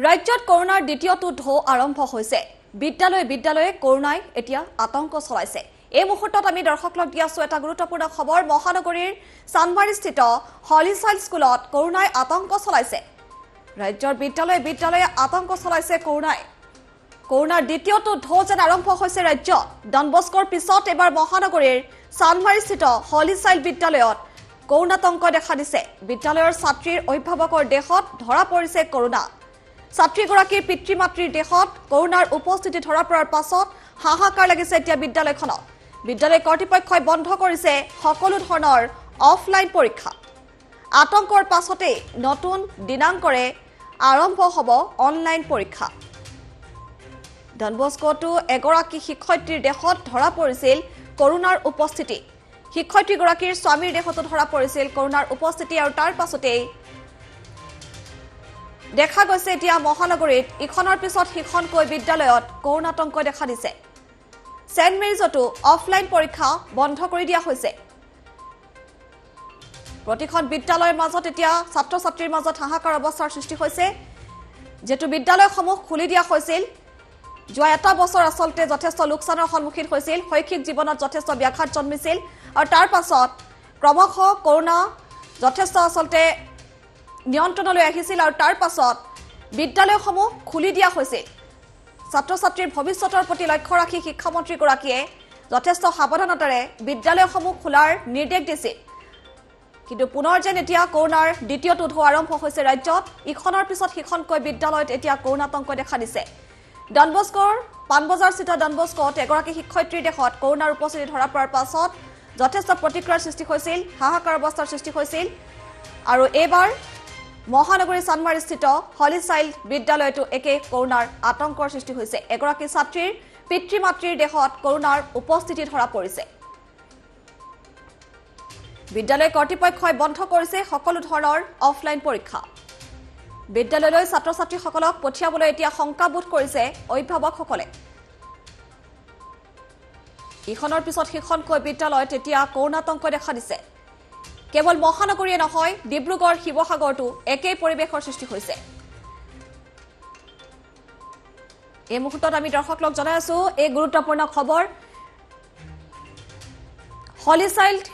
ৰাজ্যত কৰোনাৰ দ্বিতীয়টো ঢৌ আৰম্ভ হৈছে বিদ্যালয়ে কৰোনাই এতিয়া আতংক চলাইছে এই মুহূৰ্তত আমি দৰ্শকক দি আছো এটা গুৰুত্বপূৰ্ণ খবৰ মহানগৰীৰ চানমাৰীস্থিত হলিচাইল্ড স্কুলত কৰোনাই আতংক চলাইছে ৰাজ্যৰ বিদ্যালয়ে আতংক চলাইছে কৰোনাৰ দ্বিতীয়টো ঢৌ যেন আৰম্ভ হৈছে ৰাজ্যত ডনবস্কৰ পিছত এবাৰ মহানগৰীৰ চানমাৰীস্থিত হলিচাইল্ড বিদ্যালয়ত কৰোনাতংক দেখা দিছে বিদ্যালয়ৰ ছাত্ৰীৰ অভিভাৱকৰ দেহত ধৰা পৰিছে কৰোনা ছাত্ৰীগৰাকীৰ পিতৃ মাতৃৰ দেহত কৰোনাৰ উপস্থিতি ধৰা পৰাৰ পাছত হাহাকাৰ লাগিছে এতিয়া বিদ্যালয় কৰ্তৃপক্ষই বন্ধ কৰিছে সকলো ধৰণৰ অফলাইন পৰীক্ষা আতংকৰ পাছতে নতুন দিনাংকৰে আৰম্ভ হ'ব অনলাইন পৰীক্ষা ডনবস্কতো এগৰাকী শিক্ষয়িত্ৰীৰ দেহত ধৰা পৰিছিল কৰোনাৰ উপস্থিতি শিক্ষয়িত্ৰীগৰাকীৰ স্বামীৰ দেহতো ধৰা পৰিছিল কৰোনাৰ উপস্থিতি আৰু তাৰ পাছতে দেখা গৈছে এতিয়া মহানগৰীত ইখনৰ পিছত সিখনকৈ বিদ্যালয়ত কৰোনাতংক দেখা দিছে সেন্ট মেৰিজতো অফলাইন পৰীক্ষা বন্ধ কৰি দিয়া হৈছে প্ৰতিখন বিদ্যালয়ৰ মাজত এতিয়া ছাত্ৰ ছাত্ৰীৰ মাজত হাহাকাৰ অৱস্থাৰ সৃষ্টি হৈছে যেটো বিদ্যালয়সমূহ খুলি দিয়া হৈছিল যোৱা এটা বছৰ আসলতে যথেষ্ট লোকচানৰ সন্মুখীন হৈছিল শৈক্ষিক জীৱনত যথেষ্ট ব্যাঘাত জন্মিছিল আৰু তাৰ পাছত ক্ৰমশ কৰোনা যথেষ্ট আসলতে নিয়ন্ত্ৰণলৈ আহিছিল আৰু তাৰ পাছত বিদ্যালয়সমূহ খুলি দিয়া হৈছিল ছাত্ৰ ছাত্ৰীৰ ভৱিষ্যতৰ প্ৰতি লক্ষ্য ৰাখি শিক্ষামন্ত্ৰী গৰাকীয়ে যথেষ্ট সাৱধানতাৰে বিদ্যালয়সমূহ খোলাৰ নিৰ্দেশ দিছিল কিন্তু পুনৰ যেন এতিয়া কৰোনাৰ দ্বিতীয়টো ঢৌ আৰম্ভ হৈছে ৰাজ্যত ইখনৰ পিছত সিখনকৈ বিদ্যালয়ত এতিয়া কৰোনাতংক দেখা দিছে ডনবস্কৰ পানবজাৰস্থিত ডনবস্কত এগৰাকী শিক্ষয়িত্ৰীৰ দেহত কৰোনাৰ উপস্থিতি ধৰা পৰাৰ পাছত যথেষ্ট প্ৰতিক্ৰিয়াৰ সৃষ্টি হৈছিল হাহাকাৰ অৱস্থাৰ সৃষ্টি হৈছিল আৰু এইবাৰ মহানগৰী চানমাৰীস্থিত হলিচাইল্ড বিদ্যালয়তো একে কৰোনাৰ আতংকৰ সৃষ্টি হৈছে এগৰাকী ছাত্ৰীৰ পিতৃ মাতৃৰ দেহত কৰোনাৰ উপস্থিতি ধৰা পৰিছে বিদ্যালয় কৰ্তৃপক্ষই বন্ধ কৰিছে সকলো ধৰণৰ অফলাইন পৰীক্ষা বিদ্যালয়লৈ ছাত্ৰ ছাত্ৰীসকলক পঠিয়াবলৈ এতিয়া শংকাবোধ কৰিছে অভিভাৱকসকলে ইখনৰ পিছত সিখনকৈ বিদ্যালয়ত এতিয়া কৰোনাতংক দেখা দিছে কেৱল মহানগৰীয়ে নহয় ডিব্ৰুগড় শিৱসাগৰতো একেই পৰিৱেশৰ সৃষ্টি হৈছে এই মুহূৰ্তত আমি দৰ্শকক জনাই আছো এই গুৰুত্বপূৰ্ণ খবৰ হলিচাইল্ড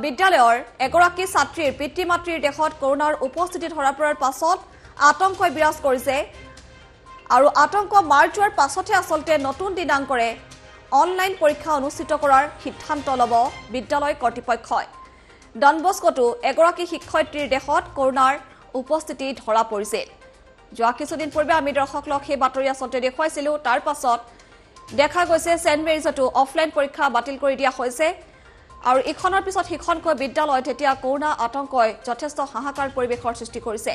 বিদ্যালয়ৰ এগৰাকী ছাত্ৰীৰ পিতৃ মাতৃৰ দেহত কৰোনাৰ উপস্থিতি ধৰা পৰাৰ পাছত আতংকই বিৰাজ কৰিছে আৰু আতংক মাৰ যোৱাৰ পাছতে আসলতে নতুন দিনাংকৰে অনলাইন পৰীক্ষা অনুষ্ঠিত কৰাৰ সিদ্ধান্ত ল'ব বিদ্যালয় কৰ্তৃপক্ষই ডনবস্কতো এগৰাকী শিক্ষয়িত্ৰীৰ দেহত কৰোনাৰ উপস্থিতি ধৰা পৰিছিল যোৱা কিছুদিন পূৰ্বে আমি দৰ্শকক সেই বাতৰি আসলতে দেখুৱাইছিলো তাৰ পাছত দেখা গৈছে সেন্ট মেৰিজতো অফলাইন পৰীক্ষা বাতিল কৰি দিয়া হৈছে আৰু ইখনৰ পিছত সিখনকৈ বিদ্যালয়ত এতিয়া কৰোনা আতংকই যথেষ্ট হাহাকাৰ পৰিৱেশৰ সৃষ্টি কৰিছে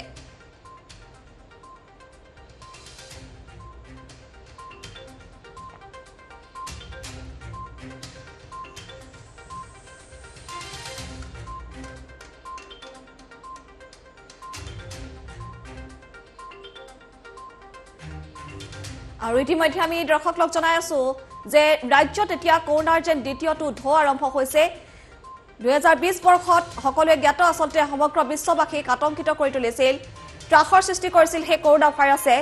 আৰু ইতিমধ্যে আমি দৰ্শকক জনাই আছো যে ৰাজ্যত এতিয়া কৰোনাৰ যেন দ্বিতীয়টো ঢৌ আৰম্ভ হৈছে 2020 বৰ্ষত সকলোৱে জ্ঞাত আসলতে সমগ্ৰ বিশ্ববাসীক আতংকিত কৰি তুলিছিল ত্ৰাসৰ সৃষ্টি কৰিছিল সেই কৰোনা ভাইৰাছে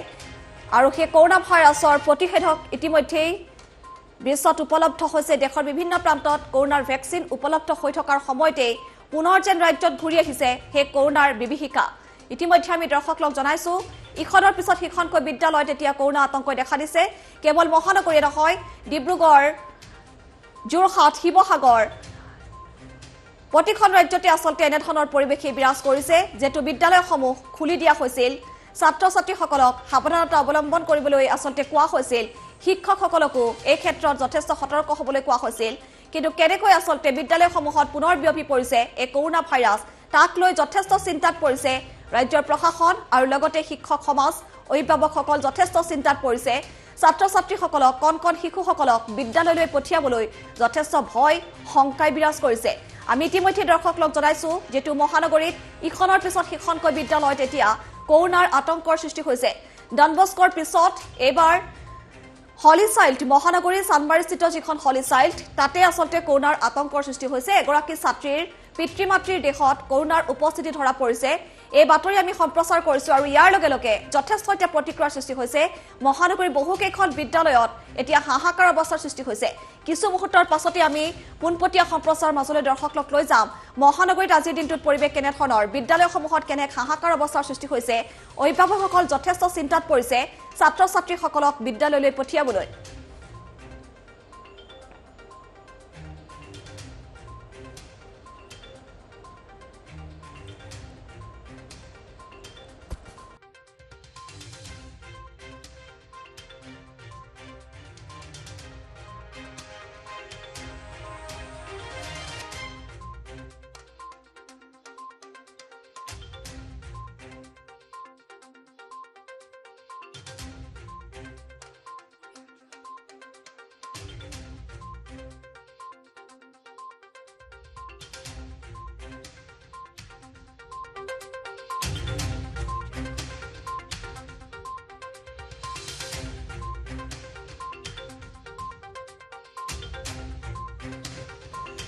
আৰু সেই কৰোনা ভাইৰাছৰ প্ৰতিষেধক ইতিমধ্যেই বিশ্বত উপলব্ধ হৈছে দেশৰ বিভিন্ন প্ৰান্তত কৰোনাৰ ভেকচিন উপলব্ধ হৈ থকাৰ সময়তে পুনৰ যেন ৰাজ্যত ঘূৰি আহিছে সেই কৰোনাৰ বিভীষিকা ইতিমধ্যে আমি দৰ্শকক জনাইছো ইখনৰ পিছত সিখনকৈ বিদ্যালয়ত এতিয়া কৰোনা আতংকই দেখা দিছে কেৱল মহানগৰীয়ে নহয় ডিব্ৰুগড় যোৰহাট শিৱসাগৰ প্ৰতিখন ৰাজ্যতে আসলতে এনেধৰণৰ পৰিৱেশে বিৰাজ কৰিছে যেটো বিদ্যালয়সমূহ খুলি দিয়া হৈছিল ছাত্ৰ ছাত্ৰীসকলক সাৱধানতা অৱলম্বন কৰিবলৈ আসলতে কোৱা হৈছিল শিক্ষকসকলকো এই ক্ষেত্ৰত যথেষ্ট সতৰ্ক হ'বলৈ কোৱা হৈছিল কিন্তু কেনেকৈ আসলতে বিদ্যালয়সমূহত পুনৰ বিয়পি পৰিছে এই কৰোনা ভাইৰাছ তাক লৈ যথেষ্ট চিন্তাত পৰিছে ৰাজ্যৰ প্ৰশাসন আৰু লগতে শিক্ষক সমাজ অভিভাৱকসকল যথেষ্ট চিন্তাত পৰিছে ছাত্ৰ ছাত্ৰীসকলক কণ শিশুসকলক বিদ্যালয়লৈ পঠিয়াবলৈ যথেষ্ট ভয় শংকাই বিৰাজ কৰিছে আমি ইতিমধ্যে দৰ্শকক জনাইছো যেটো মহানগৰীত ইখনৰ পিছত সিখনকৈ বিদ্যালয়ত এতিয়া কৰোনাৰ আতংকৰ সৃষ্টি হৈছে ডনবস্কৰ পিছত এবাৰ হলিচাইল্ড মহানগৰী চানমাৰীস্থিত যিখন হলিচাইল্ড তাতে আসলতে কৰোনাৰ আতংকৰ সৃষ্টি হৈছে এগৰাকী ছাত্ৰীৰ পিতৃ মাতৃৰ দেহত কৰোনাৰ উপস্থিতি ধৰা পৰিছে এই বাতৰি আমি সম্প্ৰচাৰ কৰিছো আৰু ইয়াৰ লগে লগে যথেষ্ট এতিয়া প্ৰতিক্ৰিয়াৰ সৃষ্টি হৈছে মহানগৰীৰ বহুকেইখন বিদ্যালয়ত এতিয়া হাহাকাৰ অৱস্থাৰ সৃষ্টি হৈছে কিছু মুহূৰ্তৰ পাছতে আমি পুনপটীয়া সম্প্ৰচাৰ মাজলৈ দৰ্শকক লৈ যাম মহানগৰীত আজিৰ দিনটোত পৰিৱেশ কেনেধৰণৰ বিদ্যালয়সমূহত কেনে হাহাকাৰ অৱস্থাৰ সৃষ্টি হৈছে অভিভাৱকসকল যথেষ্ট চিন্তাত পৰিছে ছাত্ৰ ছাত্ৰীসকলক বিদ্যালয়লৈ পঠিয়াবলৈ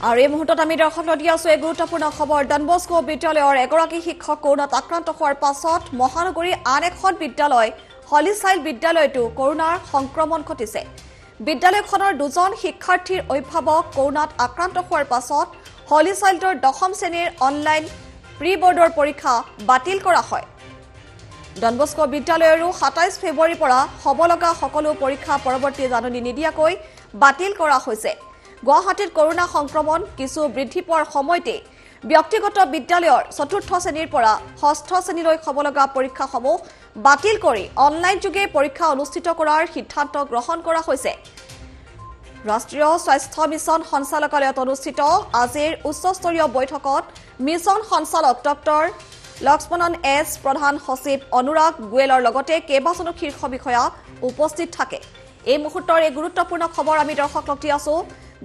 আৰু এই মুহূৰ্তত আমি দৰ্শকক দি আছো এক গুৰুত্বপূৰ্ণ খবৰ ডনবস্কো বিদ্যালয়ৰ এগৰাকী শিক্ষক কৰোনাত আক্ৰান্ত হোৱাৰ পাছত মহানগৰীৰ আন এখন বিদ্যালয় হলিচাইল বিদ্যালয়তো কৰোনাৰ সংক্ৰমণ ঘটিছে বিদ্যালয়খনৰ দুজন শিক্ষাৰ্থীৰ অভিভাৱক কৰোনাত আক্ৰান্ত হোৱাৰ পাছত হলিচাইলৰ 10ম শ্ৰেণীৰ অনলাইন প্ৰি বৰ্ডৰ পৰীক্ষা বাতিল কৰা হয় ডনবস্কো বিদ্যালয়ৰো 27 ফেব্ৰুৱাৰীৰ পৰা হ'ব লগা সকলো পৰীক্ষা পৰৱৰ্তী জাননী নিদিয়াকৈ বাতিল কৰা হৈছে গুৱাহাটীত কৰোনা সংক্ৰমণ কিছু বৃদ্ধি পোৱাৰ সময়তে ব্যক্তিগত বিদ্যালয়ৰ 4ৰ্থ শ্ৰেণীৰ পৰা 6ষ্ঠ শ্ৰেণীলৈ হ'ব লগা পৰীক্ষাসমূহ বাতিল কৰি অনলাইন যোগে পৰীক্ষা অনুষ্ঠিত কৰাৰ সিদ্ধান্ত গ্ৰহণ কৰা হৈছে ৰাষ্ট্ৰীয় স্বাস্থ্য মিছন সঞ্চালকালয়ত অনুষ্ঠিত আজিৰ উচ্চস্তৰীয় বৈঠকত মিছন সঞ্চালক ডক্টৰ লক্ষ্মণন এছ প্ৰধান সচিব অনুৰাগ গোয়েলৰ লগতে কেইবাজনো শীৰ্ষ বিষয়া উপস্থিত থাকে এই মুহূৰ্তৰ এই গুৰুত্বপূৰ্ণ খবৰ আমি দৰ্শকক দি আছো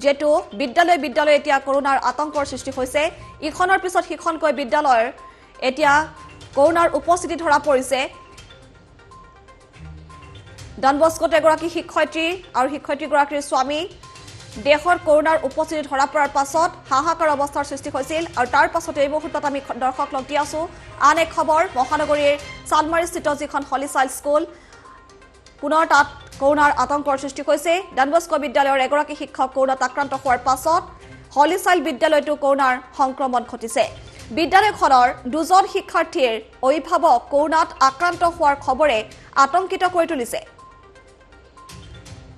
যেটো বিদ্যালয় এতিয়া কৰোনাৰ আতংকৰ সৃষ্টি হৈছে ইখনৰ পিছত সিখনকৈ বিদ্যালয়ৰ এতিয়া কৰোনাৰ উপস্থিতি ধৰা পৰিছে ডনবস্কোত এগৰাকী শিক্ষয়িত্ৰী আৰু শিক্ষয়িত্ৰীগৰাকীৰ স্বামী দেশৰ কৰোনাৰ উপস্থিতি ধৰা পৰাৰ পাছত হাহাকাৰ অৱস্থাৰ সৃষ্টি হৈছিল আৰু তাৰ পাছত এই মুহূৰ্তত আমি দৰ্শকক দি আছো আন এক খবৰ মহানগৰীৰ চালমাৰীস্থিত যিখন হলিচাইল স্কুল পুনৰ তাত কৰোনাৰ আতংকৰ সৃষ্টি হৈছে ডনবস্কো বিদ্যালয়ৰ এগৰাকী শিক্ষক কৰোনাত আক্ৰান্ত হোৱাৰ পাছত হলিচাইল বিদ্যালয়তো কৰোনাৰ সংক্ৰমণ ঘটিছে বিদ্যালয়খনৰ দুজন শিক্ষাৰ্থীৰ অভিভাৱক কৰোনাত আক্ৰান্ত হোৱাৰ খবৰে আতংকিত কৰি তুলিছে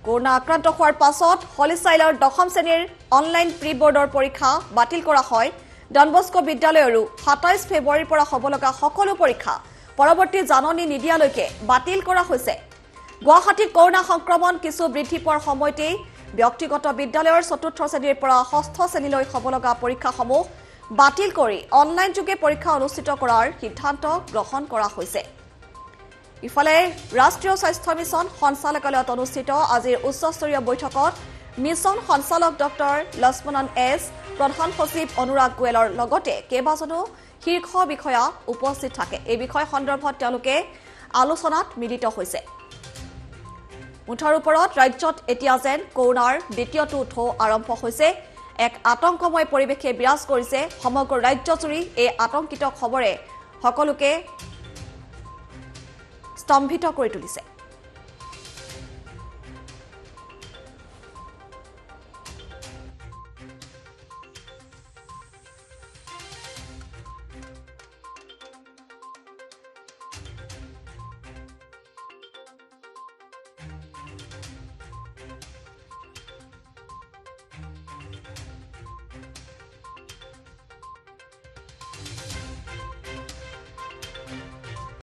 কৰোনা আক্ৰান্ত হোৱাৰ পাছত হলিচাইলৰ 10ম শ্ৰেণীৰ অনলাইন প্ৰি বৰ্ডৰ পৰীক্ষা বাতিল কৰা হয় ডনবস্কো বিদ্যালয়ৰো 27 ফেব্ৰুৱাৰীৰ পৰা হ'ব লগা সকলো পৰীক্ষা পৰৱৰ্তী জাননী নিদিয়ালৈকে বাতিল কৰা হৈছে গুৱাহাটীত কৰোনা সংক্ৰমণ কিছু বৃদ্ধি পোৱাৰ সময়তে ব্যক্তিগত বিদ্যালয়ৰ 4ৰ্থ শ্ৰেণীৰ পৰা 6ষ্ঠ শ্ৰেণীলৈ হ'ব লগা পৰীক্ষাসমূহ বাতিল কৰি অনলাইন যোগে পৰীক্ষা অনুষ্ঠিত কৰাৰ সিদ্ধান্ত গ্ৰহণ কৰা হৈছে ইফালে ৰাষ্ট্ৰীয় স্বাস্থ্য মিছন সঞ্চালকালয়ত অনুষ্ঠিত আজিৰ উচ্চস্তৰীয় বৈঠকত মিছন সঞ্চালক ডক্টৰ লক্ষ্মণন এছ প্ৰধান সচিব অনুৰাগ গোয়েলৰ লগতে কেইবাজনো শীৰ্ষ বিষয়া উপস্থিত থাকে এই বিষয় সন্দৰ্ভত তেওঁলোকে আলোচনাত মিলিত হৈছে মুঠাৰ ওপৰত ৰাজ্যত এতিয়া যেন কৰোনাৰ দ্বিতীয়টো ঢৌ আৰম্ভ হৈছে এক আতংকময় পৰিৱেশে বিৰাজ কৰিছে সমগ্ৰ ৰাজ্যজুৰি এই আতংকিত খবৰে সকলোকে স্তম্ভিত কৰি তুলিছে